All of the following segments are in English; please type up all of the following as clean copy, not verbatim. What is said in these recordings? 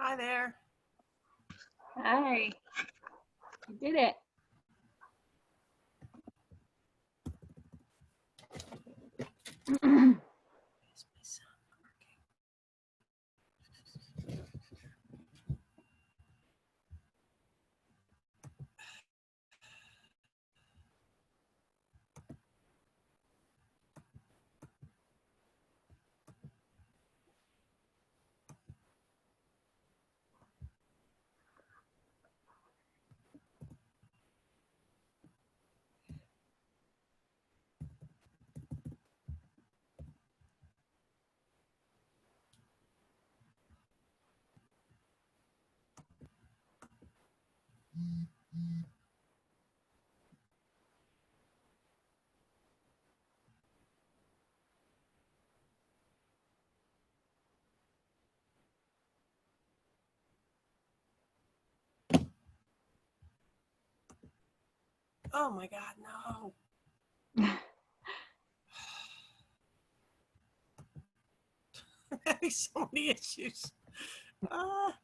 Hi there. Hi. You did it. Is my sound working? Oh my God, no. I'm having so many issues. Ah.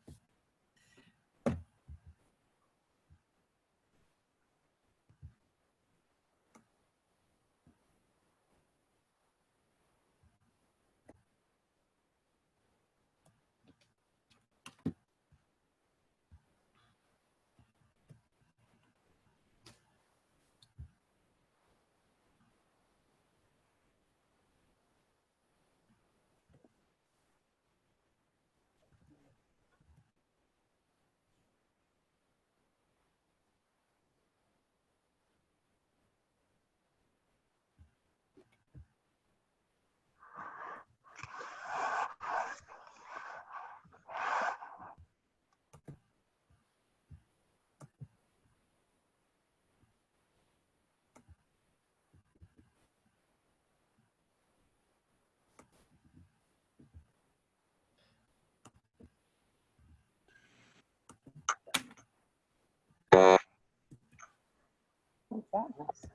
What's that mess?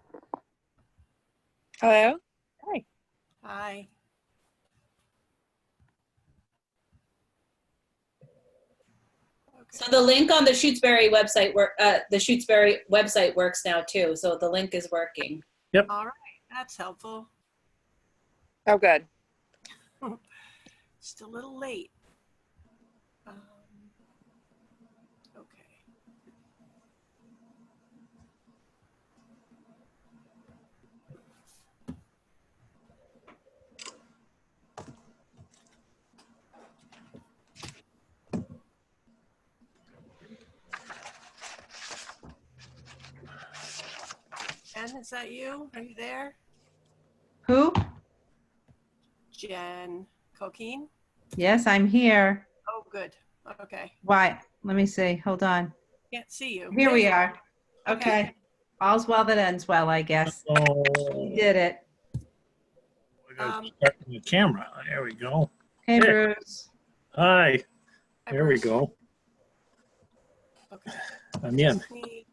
Hello? Hi. Hi. So the link on the Shutesbury website works now too. So the link is working. All right, that's helpful. Oh, good. Just a little late. Okay. Jen, is that you? Are you there? Who? Jen Coquine? Yes, I'm here. Oh, good. Okay. Why? Let me see. Hold on. Can't see you. Here There we you are. Okay. All's well that ends well, I guess. Oh, We did it. we got starting the camera. There we go. Hey, Hey. Bruce. Hi. Hi, There we Bruce. go. Okay. I'm in. Just need-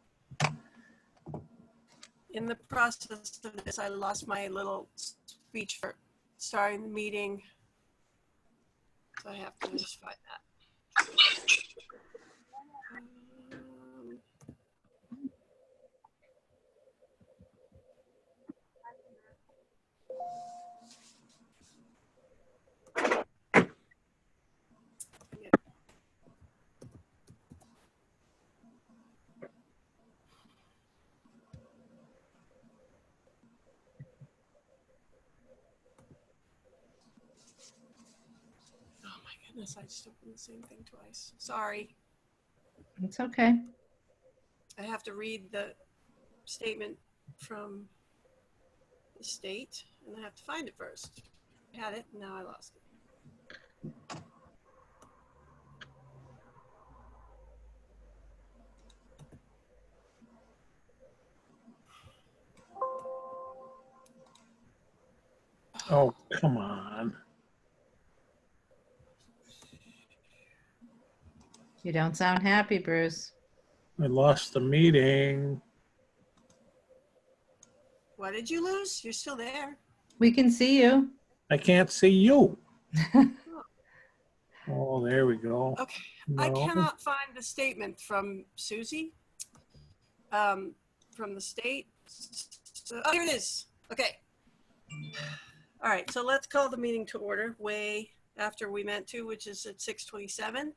In the process of this, I lost my little speech for starting the meeting. So I have to just find that. Yeah. Oh my goodness, I just opened the same thing twice. Sorry. It's okay. I have to read the statement from the state and I have to find it first. I had it and now I lost it. Oh, come on. You don't sound happy, Bruce. I lost the meeting. What did you lose? You're still there. We can see you. I can't see you. Oh, there we go. Okay, I No. cannot find the statement from Susie, from the state. Oh, here it is. Okay. All right, so let's call the meeting to order way after we meant to, which is at 6:27.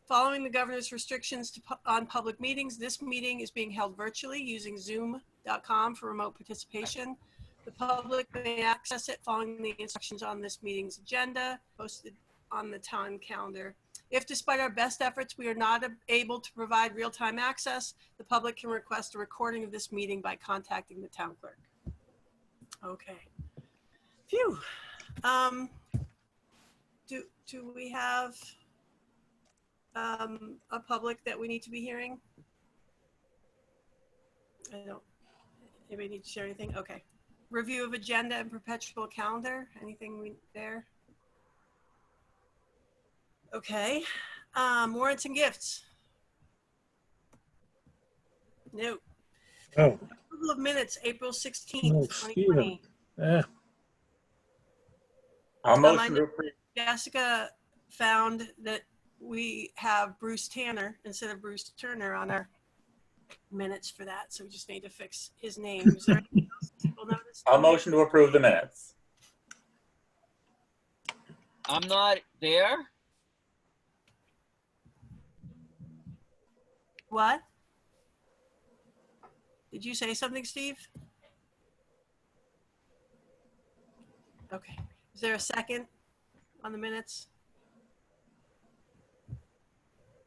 Following the governor's restrictions on public meetings, this meeting is being held virtually using zoom.com for remote participation. The public may access it following the instructions on this meeting's agenda posted on the town calendar. If despite our best efforts, we are not able to provide real-time access, the public can request a recording of this meeting by contacting the town clerk. Okay. Phew. Do we have a public that we need to be hearing? I don't. Anybody need to share anything? Okay. Review of agenda and perpetual calendar. Anything there? Okay. Warrants and gifts. No. Oh, Approval of minutes, April 16th, no, 2020. Steven. I'll I motion know to approve. Jessica found that we have Bruce Tanner instead of Bruce Turner on our minutes for that, so we just need to fix his name. Is there anything else people notice? I'll motion to approve the minutes. I'm not there. What? Did you say something, Steve? Okay. Is there a second on the minutes?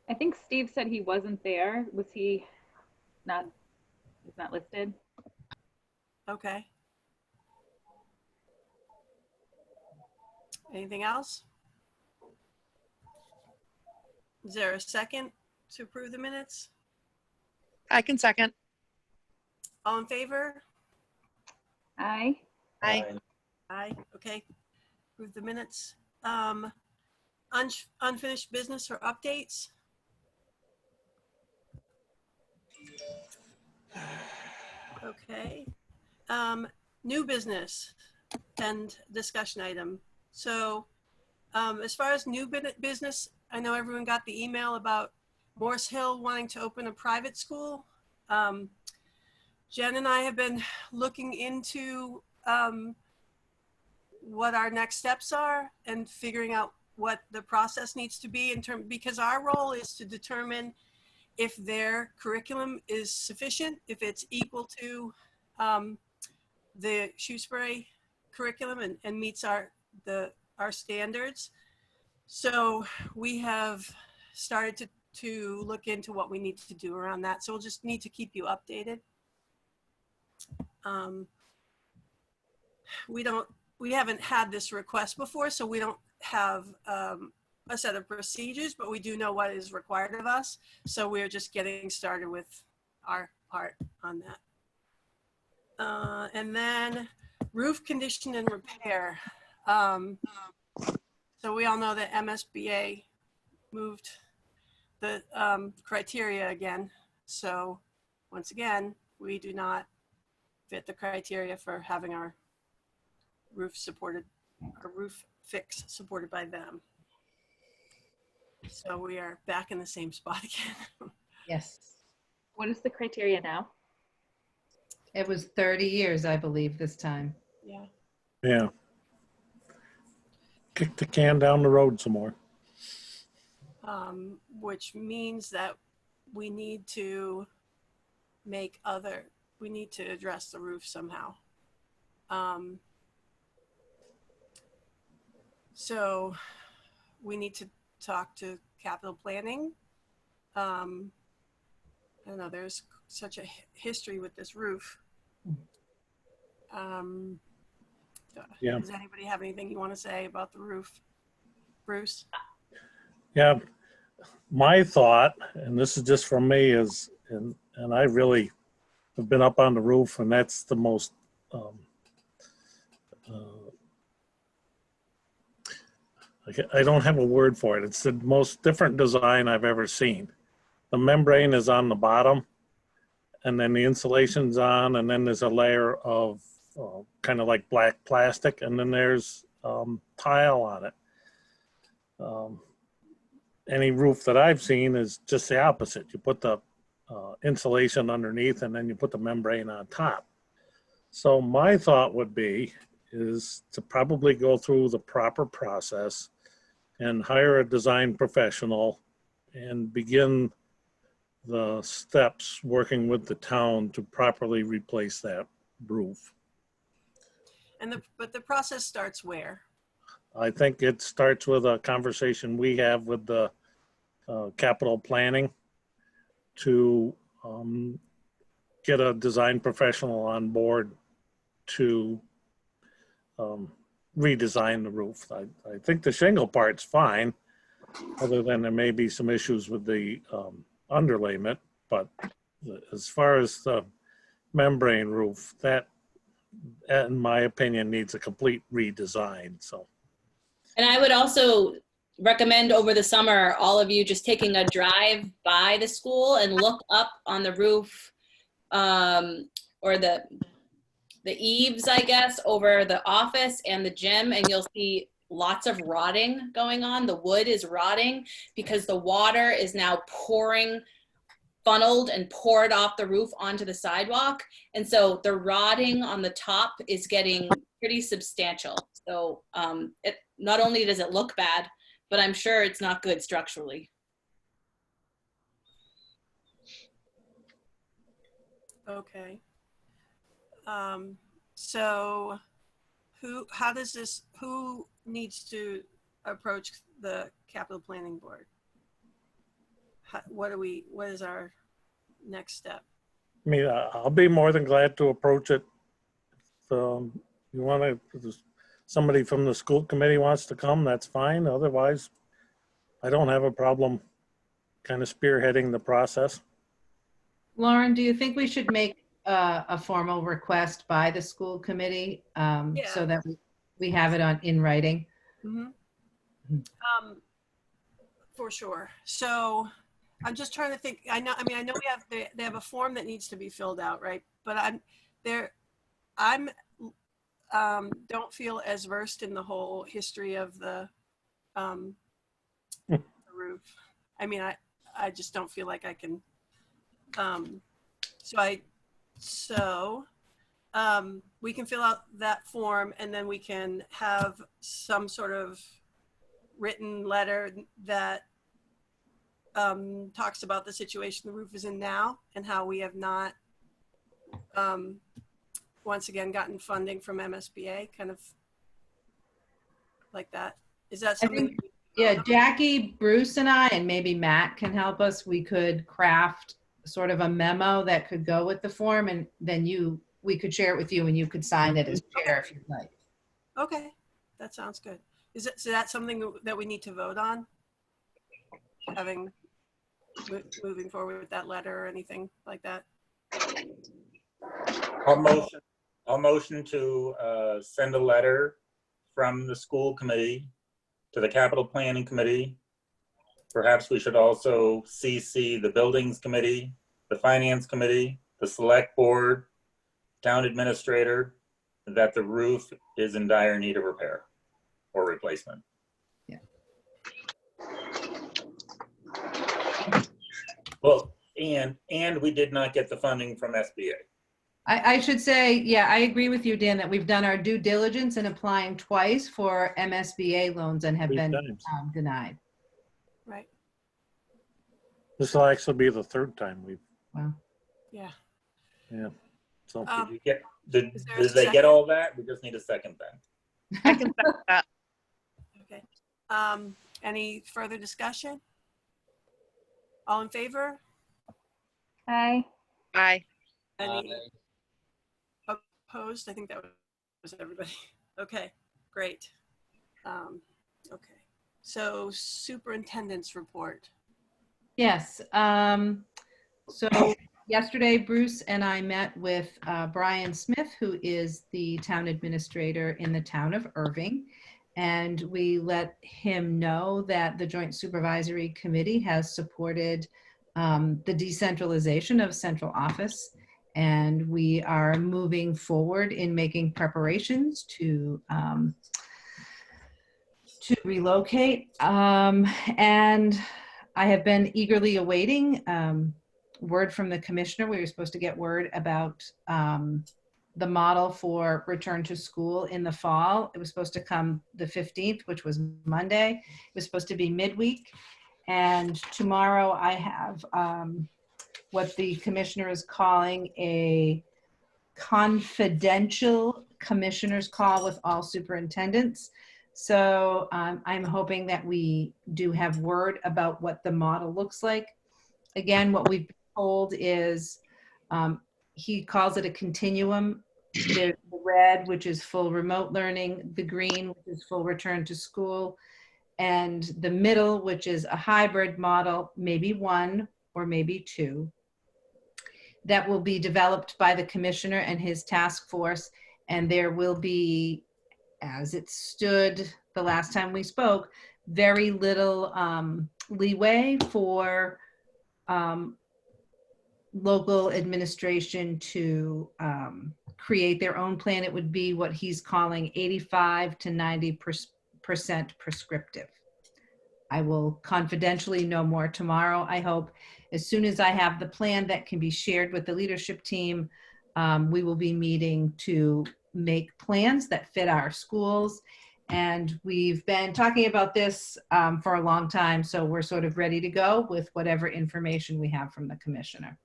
I think Steve said he wasn't there. Was he not? He's not listed. Okay. Anything else? Is there a second to approve the minutes? I can second. All in favor? Aye. Aye. Aye. Okay. Approve the minutes. Unfinished business or updates? Okay. New business and discussion item. So as far as new business, I know everyone got the email about Morse Hill wanting to open a private school. Jen and I have been looking into what our next steps are and figuring out what the process needs to be because our role is to determine if their curriculum is sufficient, if it's equal to the Shutesbury curriculum and meets our standards. So we have started to look into what we need to do around that. So we'll just need to keep you updated. We haven't had this request before, so we don't have a set of procedures, but we do know what is required of us. So we're just getting started with our part on that. And then roof condition and repair. So we all know that MSBA moved the criteria again. So once again, we do not fit the criteria for having our roof fix supported by them. So we are back in the same spot again. Yes. What is the criteria now? It was 30 years, I believe, this time. Yeah. Yeah. Kick the can down the road some more. Which means that we need to address the roof somehow. So we need to talk to capital planning. I don't know, there's such a history with this roof. Yeah. Does anybody have anything you want to say about the roof? Bruce? Yeah. My thought, and this is just from me, is, and I really have been up on the roof, and that's the most, I don't have a word for it. It's the most different design I've ever seen. The membrane is on the bottom, and then the insulation's on, and then there's a layer of kind of like black plastic, and then there's tile on it. Any roof that I've seen is just the opposite. You put the insulation underneath and then you put the membrane on top. So my thought would be is to probably go through the proper process and hire a design professional and begin the steps working with the town to properly replace that roof. But the process starts where? I think it starts with a conversation we have with the capital planning to get a design professional on board to redesign the roof. I think the shingle part's fine, other than there may be some issues with the underlayment, but as far as the membrane roof, that, in my opinion, needs a complete redesign, so. And I would also recommend over the summer, all of you just taking a drive by the school and look up on the roof or the eaves, I guess, over the office and the gym, and you'll see lots of rotting going on. The wood is rotting because the water is now funneled and poured off the roof onto the sidewalk. And so the rotting on the top is getting pretty substantial. So it not only does it look bad, but I'm sure it's not good structurally. Okay. So who needs to approach the capital planning board? What is our next step? I mean, I'll be more than glad to approach it. You want to, somebody from the school committee wants to come, that's fine. Otherwise, I don't have a problem kind of spearheading the process. Lauren, do you think we should make a formal request by the school committee so that we have it in writing? Mm-hmm. For sure. So I'm just trying to think. I know they have a form that needs to be filled out, right? But I'm don't feel as versed in the whole history of the roof. I mean, I just don't feel like I can. So we can fill out that form, and then we can have some sort of written letter that talks about the situation the roof is in now and how we have not once again gotten funding from MSBA, kind of like that. Is that something? Yeah, Jackie, Bruce, and I, and maybe Matt can help us. We could craft sort of a memo that could go with the form, and then we could share it with you, and you could sign it as chair if you'd like. Okay, that sounds good. So that's something that we need to vote on? Moving forward with that letter or anything like that? I'll motion to send a letter from the school committee to the capital planning committee. Perhaps we should also CC the buildings committee, the finance committee, the select board, town administrator, that the roof is in dire need of repair or replacement. Yeah. Well, and we did not get the funding from SBA. I should say, yeah, I agree with you, Dan, that we've done our due diligence in applying twice for MSBA loans and have been denied. Right. This will actually be the third time we've. Wow. Yeah. Yeah. So Did you get? Did there a they get all that? We just need a second then. I can second that. Okay. Any further discussion? All in favor? Aye. Aye. Any opposed? I think that was everybody. Okay, great. Okay. So superintendent's report. Yes. So yesterday, Bruce and I met with Brian Smith, who is the town administrator in the town of Irving. And we let him know that the Joint Supervisory Committee has supported the decentralization of central office. And we are moving forward in making preparations to to relocate. And I have been eagerly awaiting word from the commissioner. We were supposed to get word about the model for return to school in the fall. It was supposed to come the 15th, which was Monday. It was supposed to be midweek. And tomorrow I have what the commissioner is calling a confidential commissioner's call with all superintendents. So I'm hoping that we do have word about what the model looks like. Again, what we've been told is he calls it a continuum. There's the red, which is full remote learning, the green, which is full return to school, and the middle, which is a hybrid model, maybe one or maybe two, that will be developed by the commissioner and his task force. And there will be, as it stood the last time we spoke, very little leeway for local administration to create their own plan. It would be what he's calling 85 to 90% prescriptive. I will confidentially know more tomorrow, I hope. As soon as I have the plan that can be shared with the leadership team, we will be meeting to make plans that fit our schools. And we've been talking about this for a long time, so we're sort of ready to go with whatever information we have from the commissioner.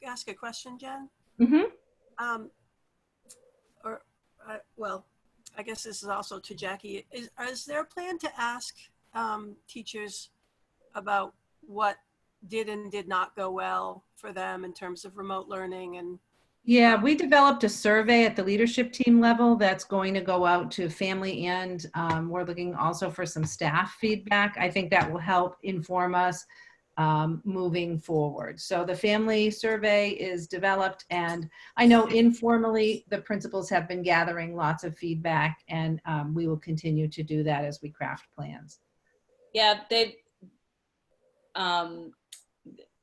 Ask a question, Jen? Mm-hmm. Well, I guess this is also to Jackie. Is there a plan to ask teachers about what did and did not go well for them in terms of remote learning? And yeah, we developed a survey at the leadership team level that's going to go out to family, and we're looking also for some staff feedback. I think that will help inform us moving forward. So the family survey is developed, and I know informally the principals have been gathering lots of feedback, and we will continue to do that as we craft plans. Yeah, they've,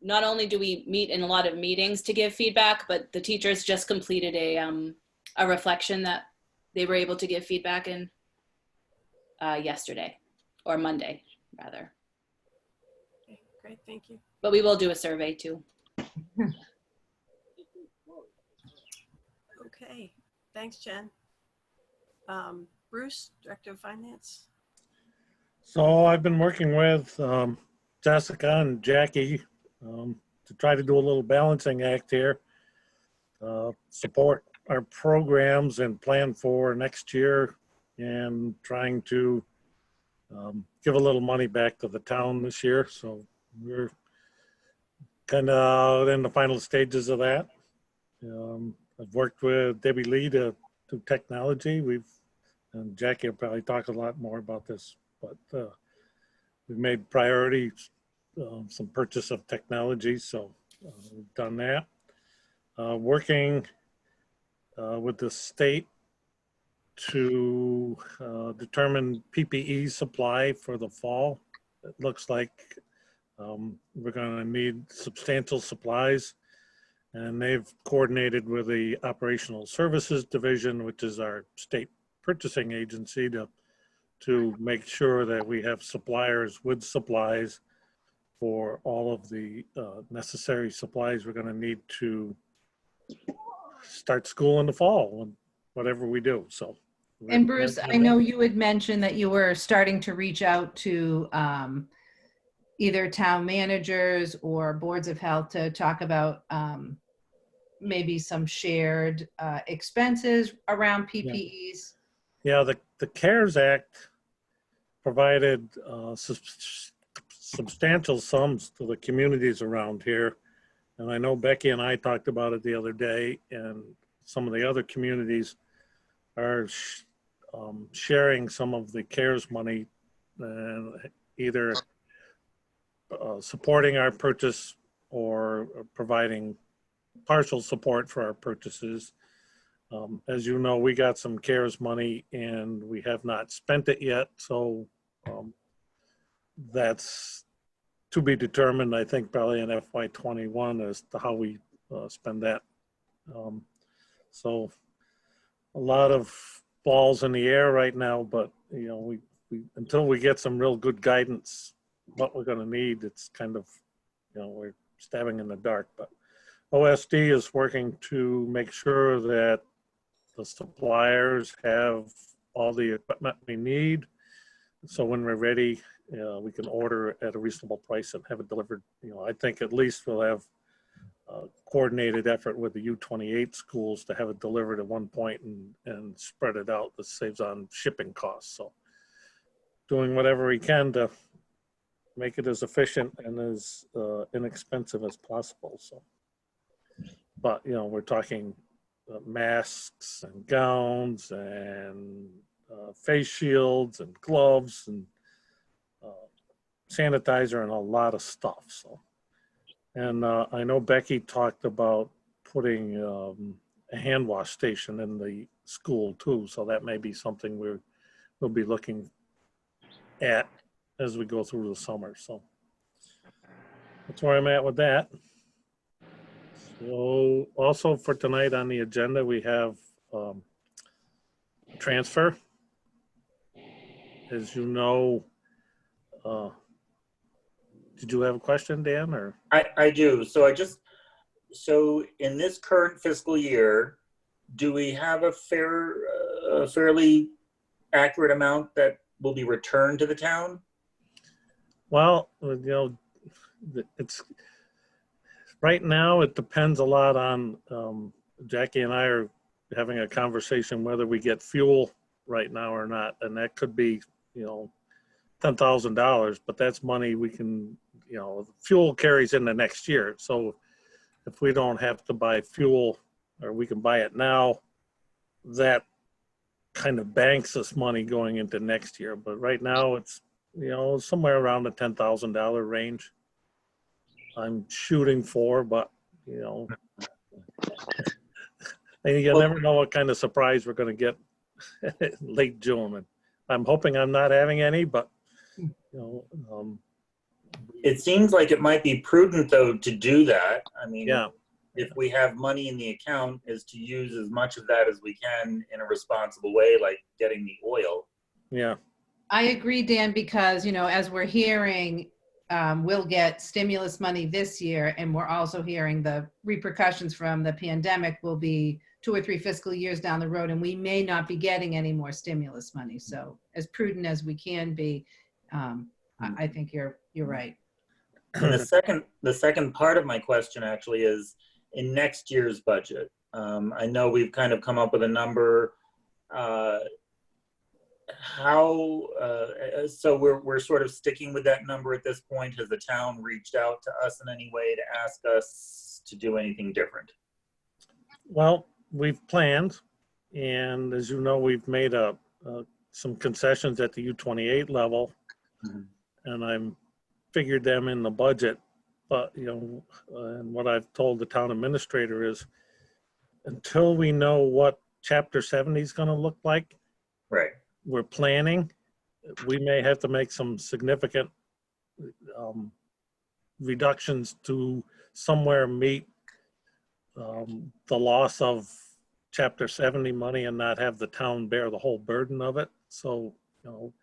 not only do we meet in a lot of meetings to give feedback, but the teachers just completed a reflection that they were able to give feedback in yesterday, or Monday, rather. okay, great, thank you. But we will do a survey too. Okay, thanks, Jen. Bruce, Director of Finance. So I've been working with Jessica and Jackie to try to do a little balancing act here, support our programs and plan for next year, and trying to give a little money back to the town this year. So we're kind of in the final stages of that. I've worked with Debbie Lee to do technology. And Jackie will probably talk a lot more about this, but we've made priorities some purchase of technology, so we've done that. Working with the state to determine PPE supply for the fall. It looks like we're going to need substantial supplies, and they've coordinated with the Operational Services Division, which is our state purchasing agency, to make sure that we have suppliers with supplies for all of the necessary supplies we're going to need to start school in the fall, whatever we do. So, and Bruce, I know you had mentioned that you were starting to reach out to either town managers or boards of health to talk about maybe some shared expenses around PPEs. Yeah, the CARES Act provided substantial sums to the communities around here. And I know Becky and I talked about it the other day, and some of the other communities are sharing some of the CARES money and either supporting our purchase or providing partial support for our purchases. As you know, we got some CARES money and we have not spent it yet. So that's to be determined, I think, probably in FY21 as to how we spend that. So a lot of balls in the air right now, but you know, we until we get some real good guidance, what we're going to need, it's kind of, you know, we're stabbing in the dark. But OSD is working to make sure that the suppliers have all the equipment we need. So when we're ready, we can order at a reasonable price and have it delivered. You know, I think at least we'll have a coordinated effort with the U28 schools to have it delivered at one point and spread it out. This saves on shipping costs. So doing whatever we can to make it as efficient and as inexpensive as possible. So, but you know, we're talking masks and gowns and face shields and gloves and sanitizer and a lot of stuff. So, and I know Becky talked about putting a hand wash station in the school too. So that may be something we'll be looking at as we go through the summer. So that's where I'm at with that. So also for tonight on the agenda, we have transfer. As you know, did you have a question, Dan? Or I do. So in this current fiscal year, do we have a fairly accurate amount that will be returned to the town? well, you know, it's right now. It depends a lot on Jackie and I are having a conversation whether we get fuel right now or not, and that could be, you know, $10,000, but that's money we can, you know, fuel carries into next year. So if we don't have to buy fuel or we can buy it now, that kind of banks us money going into next year. But right now it's, you know, somewhere around the $10,000 range I'm shooting for, but you know, and you never know what kind of surprise we're going to get late June. And I'm hoping I'm not having any, but you know, It seems like it might be prudent though to do that. I mean, yeah, if we have money in the account, is to use as much of that as we can in a responsible way, like getting the oil. yeah, I agree, Dan, because, you know, as we're hearing, we'll get stimulus money this year, and we're also hearing the repercussions from the pandemic will be 2 or 3 fiscal years down the road, and we may not be getting any more stimulus money. So as prudent as we can be, I think you're right. And the second part of my question actually is in next year's budget. I know we've kind of come up with a number. So we're sort of sticking with that number at this point. Has the town reached out to us in any way to ask us to do anything different? well, we've planned, and as you know, we've made some concessions at the U28 level, and I'm figured them in the budget. But you know, and what I've told the town administrator is, until we know what Chapter 70 is going to look like, Right. we're planning. We may have to make some significant reductions to somewhere meet the loss of Chapter 70 money and not have the town bear the whole burden of it. So, you know,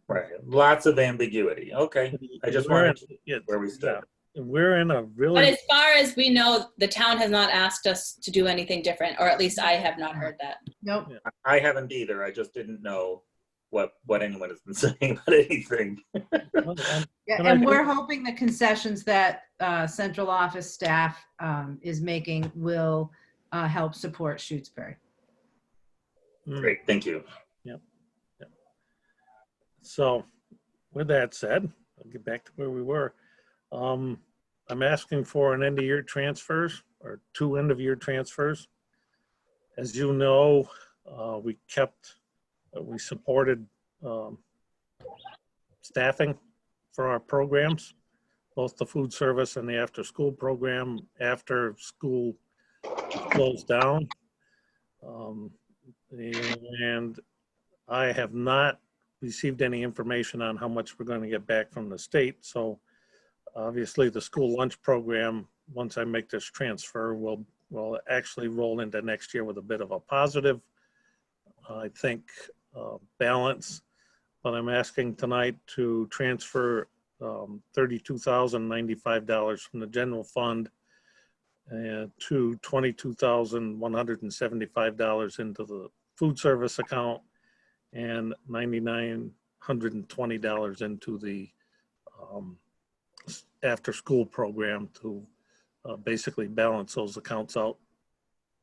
Right. Lots of ambiguity. Okay. I just wanted to know where we stood. Yeah, we're in a But really, as far as we know, the town has not asked us to do anything different, or at least I have not heard that. Nope. I haven't either. I just didn't know what anyone has been saying about anything. Yeah, And and we're hoping the concessions that central office staff is making will help support Shutesbury. Great. Thank you. So with that said, I'll get back to where we were. I'm asking for an end of year transfers or 2 end of year transfers. As you know, we supported staffing for our programs, both the food service and the after school program after school closed down. And I have not received any information on how much we're going to get back from the state. So obviously the school lunch program, once I make this transfer, will actually roll into next year with a bit of a positive. I think, balance, but I'm asking tonight to transfer $32,095 from the general fund to $22,175 into the food service account and $9,920 into the after-school program to basically balance those accounts out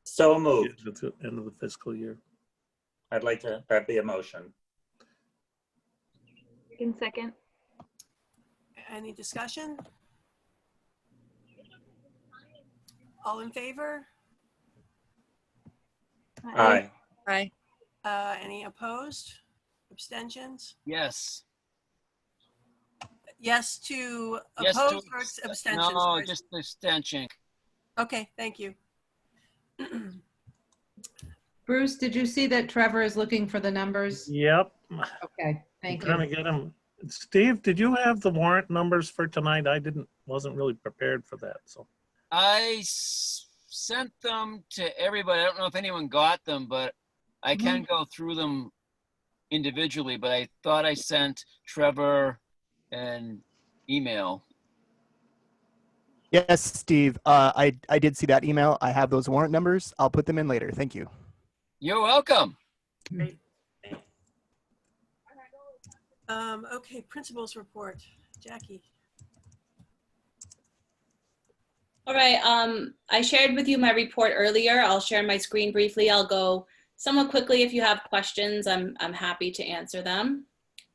So moved. at the end of the fiscal year. I'd like to, that be a motion. Second. Any discussion? All in favor? Aye. Aye. Any opposed? Abstentions? Yes. Yes to Yes to oppose or abstentions? No, Sorry. just the extension. Okay, thank you. Bruce, did you see that Trevor is looking for the numbers? Yep. Okay, thank Trying to you. get them. Steve, did you have the warrant numbers for tonight? I wasn't really prepared for that, so. I sent them to everybody. I don't know if anyone got them, but I can go through them individually, but I thought I sent Trevor an email. Yes, Steve, I did see that email. I have those warrant numbers. I'll put them in later. Thank you. You're welcome. Great. Okay, principals report. Jackie. All right, I shared with you my report earlier. I'll share my screen briefly. I'll go somewhat quickly. If you have questions, I'm happy to answer them.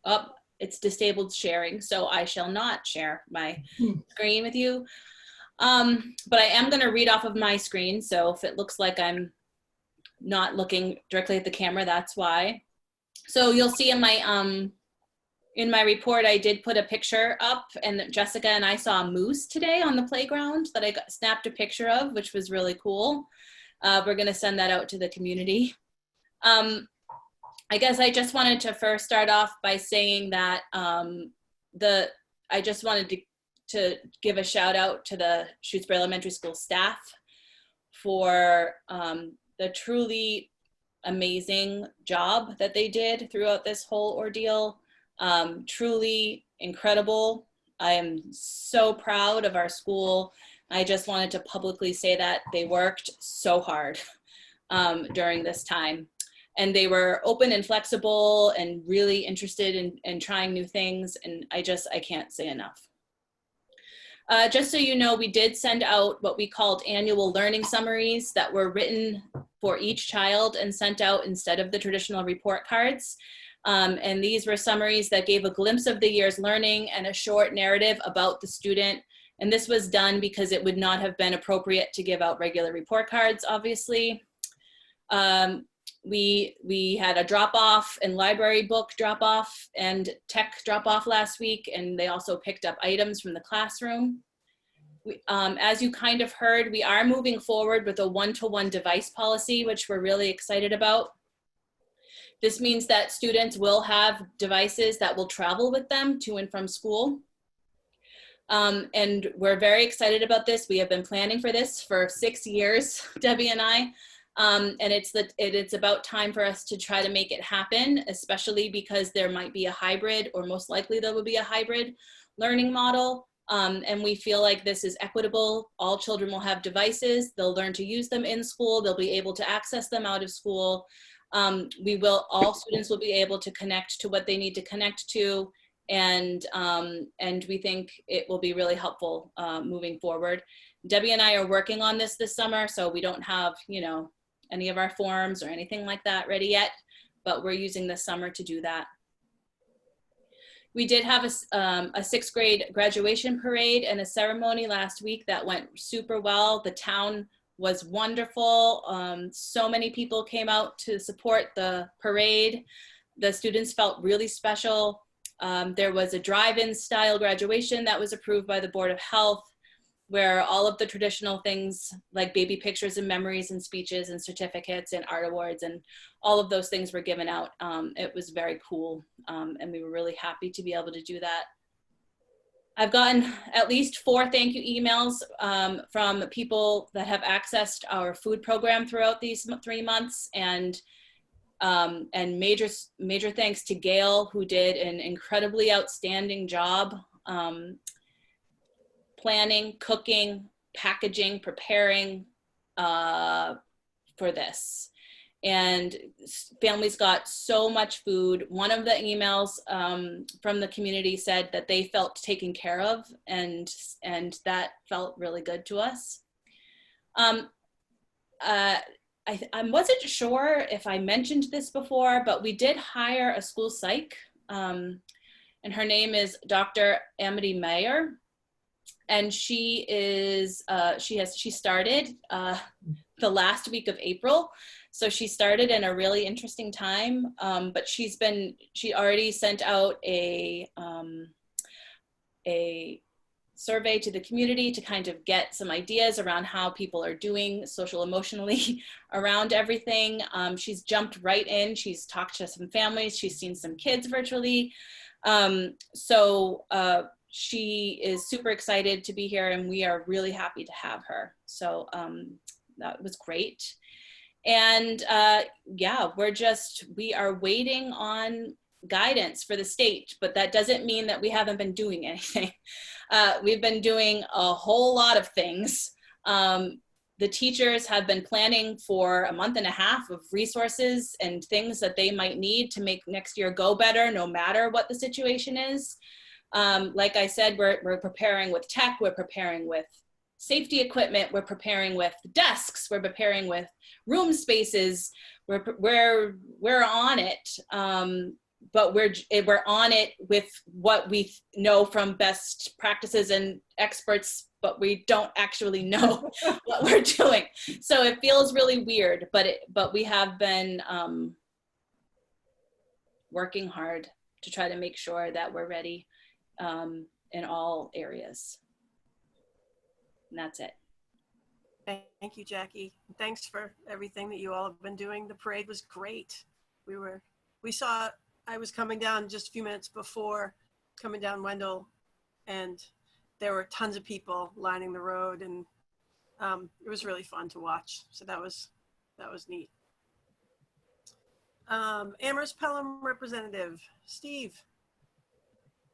Oh, it's disabled sharing, so I shall not share my screen with you. But I am gonna read off of my screen, so if it looks like I'm not looking directly at the camera, that's why. So you'll see in my report, I did put a picture up, and Jessica and I saw a moose today on the playground that I snapped a picture of, which was really cool. We're gonna send that out to the community. I guess I just wanted to first start off by saying that I just wanted to give a shout out to the Shutesbury Elementary School staff for the truly amazing job that they did throughout this whole ordeal. Truly incredible. I am so proud of our school. I just wanted to publicly say that they worked so hard during this time. And they were open and flexible and really interested in trying new things. And I can't say enough. Just so you know, we did send out what we called annual learning summaries that were written for each child and sent out instead of the traditional report cards. And these were summaries that gave a glimpse of the year's learning and a short narrative about the student. And this was done because it would not have been appropriate to give out regular report cards, obviously. We had a drop-off and library book drop-off and tech drop-off last week, and they also picked up items from the classroom. As you kind of heard, we are moving forward with a one-to-one device policy, which we're really excited about. This means that students will have devices that will travel with them to and from school. And we're very excited about this. We have been planning for this for 6 years, Debbie and I. And it's about time for us to try to make it happen, especially because there might be a hybrid, or most likely there will be a hybrid learning model. And we feel like this is equitable. All children will have devices. They'll learn to use them in school. They'll be able to access them out of school. All students will be able to connect to what they need to connect to. And we think it will be really helpful moving forward. Debbie and I are working on this summer, so we don't have, any of our forms or anything like that ready yet, but we're using this summer to do that. We did have a sixth grade graduation parade and a ceremony last week that went super well. The town was wonderful. So many people came out to support the parade. The students felt really special. There was a drive-in style graduation that was approved by the Board of Health, where all of the traditional things like baby pictures and memories and speeches and certificates and art awards and all of those things were given out. It was very cool, and we were really happy to be able to do that. I've gotten at least 4 thank you emails from people that have accessed our food program throughout these 3 months, and And major thanks to Gail, who did an incredibly outstanding job planning, cooking, packaging, preparing for this. And families got so much food. One of the emails from the community said that they felt taken care of, and that felt really good to us. I wasn't sure if I mentioned this before, but we did hire a school psych, and her name is Dr. Amity Mayer, and she started the last week of April. So she started in a really interesting time, but she already sent out a survey to the community to kind of get some ideas around how people are doing social emotionally around everything. She's jumped right in. She's talked to some families. She's seen some kids virtually. She is super excited to be here, and we are really happy to have her. So that was great. And yeah, we are waiting on guidance for the state, but that doesn't mean that we haven't been doing anything. We've been doing a whole lot of things. The teachers have been planning for a month and a half of resources and things that they might need to make next year go better, no matter what the situation is. Like I said, we're preparing with tech, we're preparing with safety equipment, we're preparing with desks, we're preparing with room spaces, we're on it. But we're on it with what we know from best practices and experts, but we don't actually know what we're doing. So it feels really weird, but we have been working hard to try to make sure that we're ready in all areas. And that's it. Thank you, Jackie. Thanks for everything that you all have been doing. The parade was great. I was coming down just a few minutes before coming down Wendell, and there were tons of people lining the road, and it was really fun to watch. So that was neat. Amherst Pelham representative, Steve.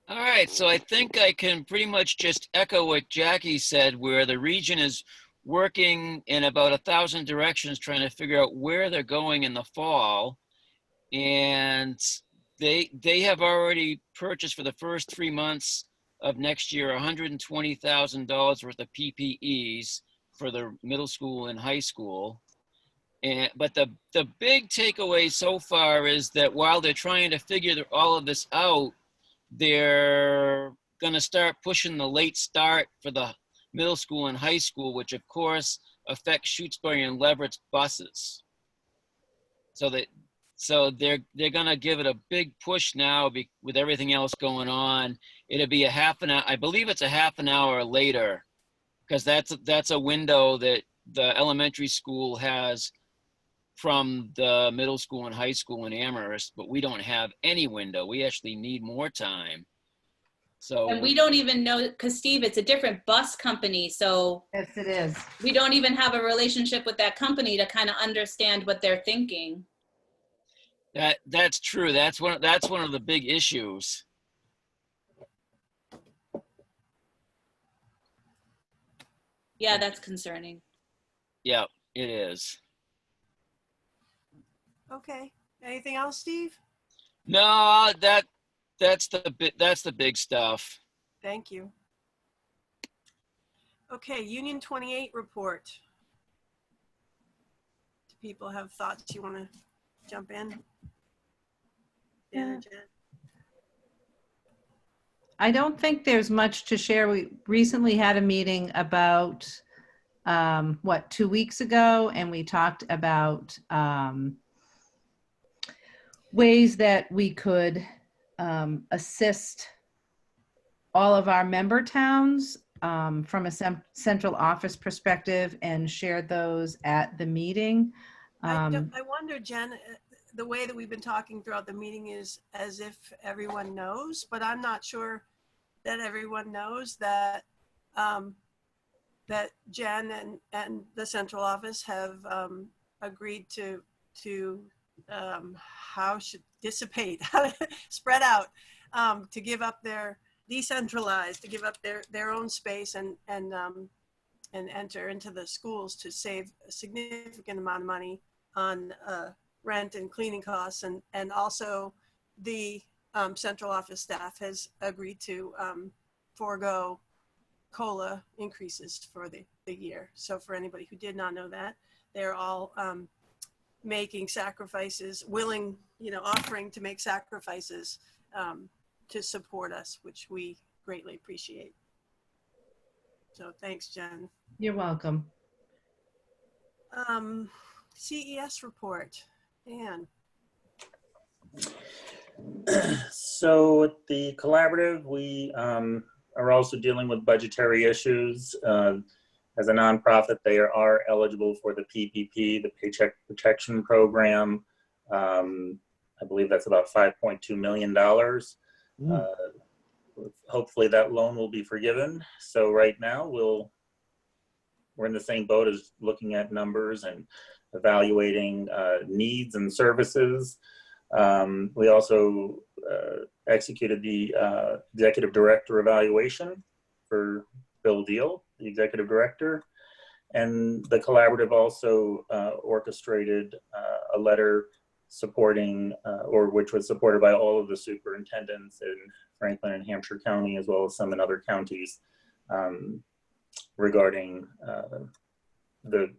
All right, so I think I can pretty much just echo what Jackie said, where the region is working in about 1,000 directions trying to figure out where they're going in the fall. And they have already purchased for the first 3 months of next year $120,000 worth of PPEs for the middle school and high school. But the big takeaway so far is that while they're trying to figure all of this out, they're going to start pushing the late start for the middle school and high school, which of course affects Shutesbury and Leverett's buses. So they're going to give it a big push now with everything else going on. It'll be a half an hour. I believe it's a half an hour later, because that's a window that the elementary school has from the middle school and high school in Amherst, but we don't have any window. We actually need more time. So, and we don't even know, because Steve, it's a different bus company. So Yes, it is. we don't even have a relationship with that company to kind of understand what they're thinking. That's true. That's one of the big issues. Yeah, that's concerning. Yeah, it is. Okay. Anything else, Steve? No, that's the big stuff. Thank you. Okay, Union 28 report. Do people have thoughts you want to jump in? Dan or Jen? I don't think there's much to share. We recently had a meeting about, 2 weeks ago, and we talked about ways that we could assist all of our member towns from a central office perspective, and shared those at the meeting. I wonder, Jen, the way that we've been talking throughout the meeting is as if everyone knows, but I'm not sure that everyone knows that that Jen and the central office have agreed to how should dissipate, how to spread out, to give up their decentralized, to give up their own space and enter into the schools to save a significant amount of money on rent and cleaning costs. And also the central office staff has agreed to forego COLA increases for the year. So for anybody who did not know that, they're all making sacrifices, willing, offering to make sacrifices to support us, which we greatly appreciate. So thanks, Jen. You're welcome. CES report, Dan. So at the collaborative, we are also dealing with budgetary issues. As a nonprofit, they are eligible for the PPP, the Paycheck Protection Program. I believe that's about $5.2 million. Hopefully that loan will be forgiven. So right now we're in the same boat as looking at numbers and evaluating needs and services. We also executed the executive director evaluation for Bill Deal, the executive director. And the collaborative also orchestrated a letter supporting, or which was supported by all of the superintendents in Franklin and Hampshire County, as well as some in other counties, regarding the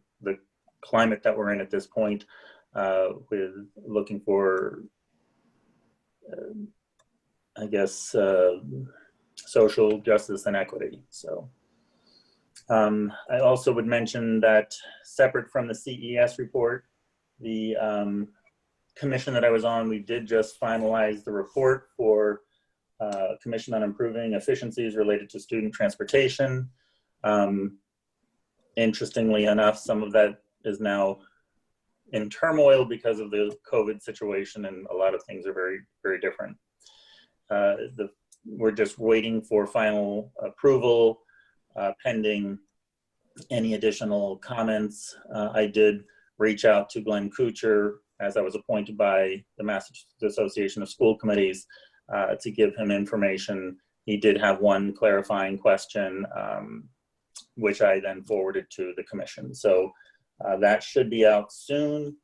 climate that we're in at this point, with looking for, I guess, social justice and equity. So I also would mention that separate from the CES report, the commission that I was on, we did just finalize the report for Commission on Improving Efficiencies related to student transportation. Interestingly enough, some of that is now in turmoil because of the COVID situation, and a lot of things are very, very different. We're just waiting for final approval, pending any additional comments. I did reach out to Glenn Kuchar, as I was appointed by the Massachusetts Association of School Committees, to give him information. He did have one clarifying question, which I then forwarded to the commission. So that should be out soon.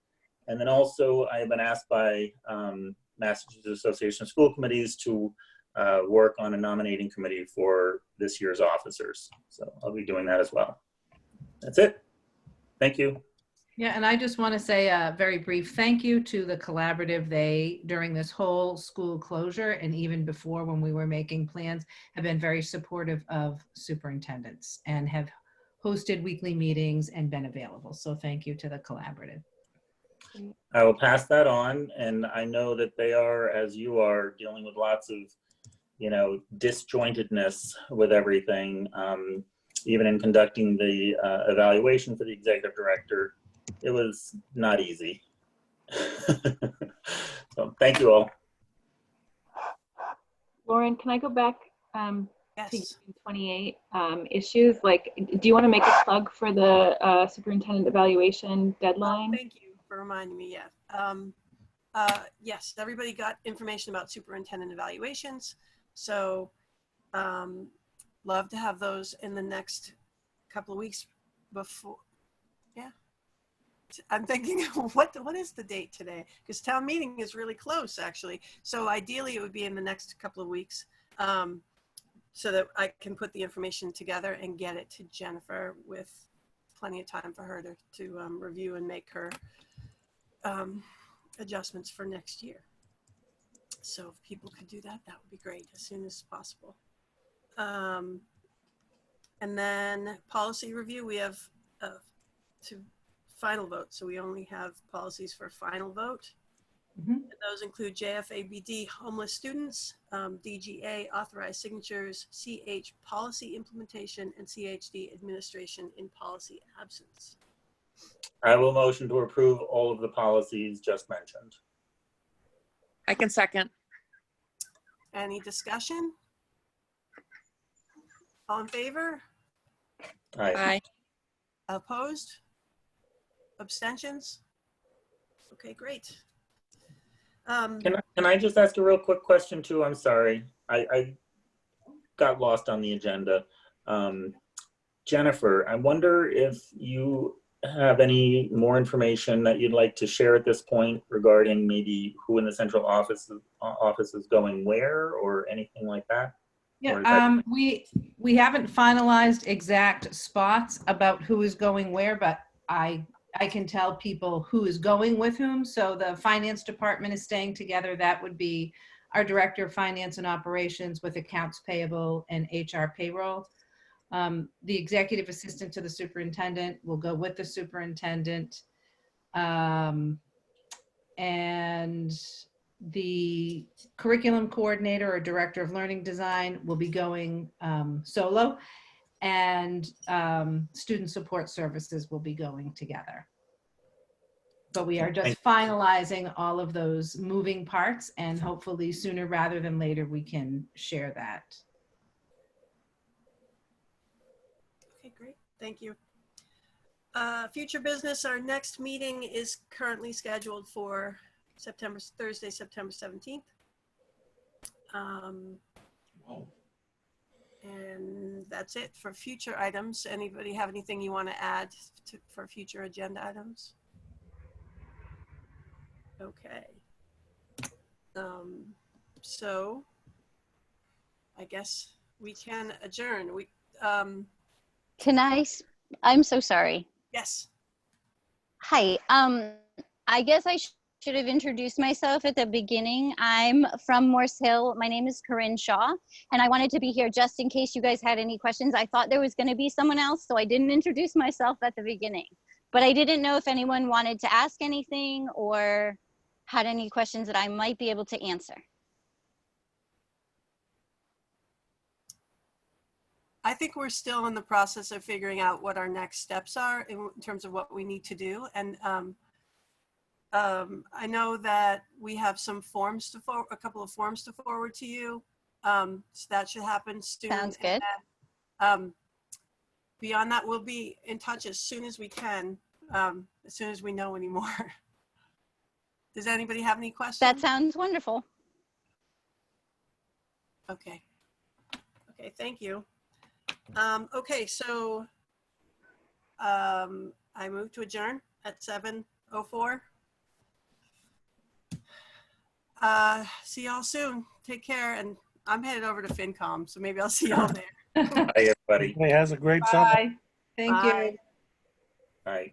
And then also I have been asked by Massachusetts Association of School Committees to work on a nominating committee for this year's officers. So I'll be doing that as well. That's it. Thank you. Yeah, and I just want to say a very brief thank you to the collaborative. They, during this whole school closure and even before when we were making plans, have been very supportive of superintendents and have hosted weekly meetings and been available. So thank you to the collaborative. I will pass that on, and I know that they are, as you are, dealing with lots of, disjointedness with everything. Even in conducting the evaluation for the executive director, it was not easy. So thank you all. Lauren, can I go back Yes. to 28 issues? Like, do you want to make a plug for the superintendent evaluation deadline? Thank you for reminding me. Yes, everybody got information about superintendent evaluations. So love to have those in the next couple of weeks before. Yeah. I'm thinking, what is the date today? Because town meeting is really close, actually. So ideally, it would be in the next couple of weeks, so that I can put the information together and get it to Jennifer with plenty of time for her to review and make her adjustments for next year. So if people could do that, that would be great as soon as possible. And then policy review, we have to final vote. So we only have policies for final vote. Mm-hmm. And those include JFABD, homeless students, DGA, authorized signatures, CH, policy implementation, and CHD, administration in policy absence. I will motion to approve all of the policies just mentioned. I can second. Any discussion? All in favor? Aye. Aye. Opposed? Abstentions? Okay, great. Can I just ask a real quick question too? I'm sorry. I got lost on the agenda. Jennifer, I wonder if you have any more information that you'd like to share at this point regarding maybe who in the central office is going where or anything like that? Or is Yeah, that- we haven't finalized exact spots about who is going where, but I can tell people who is going with whom. So the finance department is staying together. That would be our director of finance and operations with accounts payable and HR payroll. The executive assistant to the superintendent will go with the superintendent. And the curriculum coordinator or director of learning design will be going solo, and student support services will be going together. But we are just finalizing all of those moving parts, and hopefully sooner rather than later we can share that. Okay, great. Thank you. Future business, our next meeting is currently scheduled for Thursday, September 17th. And that's it for future items. Anybody have anything you want to add for future agenda items? Okay. So I guess we can adjourn. Can I'm so sorry. Yes. Hi. I guess I should have introduced myself at the beginning. I'm from Morse Hill. My name is Corinne Shaw, and I wanted to be here just in case you guys had any questions. I thought there was going to be someone else, so I didn't introduce myself at the beginning. But I didn't know if anyone wanted to ask anything or had any questions that I might be able to answer. I think we're still in the process of figuring out what our next steps are in terms of what we need to do. And I know that we have some forms a couple of forms to forward to you. So that should happen soon. Sounds good. And, beyond that, we'll be in touch as soon as we can, as soon as we know any more. Does anybody have any questions? That sounds wonderful. Okay. Okay, thank you. Okay, so I move to adjourn at 7:04. See y'all soon. Take care. And I'm headed over to FinCom, so maybe I'll see y'all there. Bye, everybody. Everybody has a great summer. Bye. Thank you. Bye. Bye.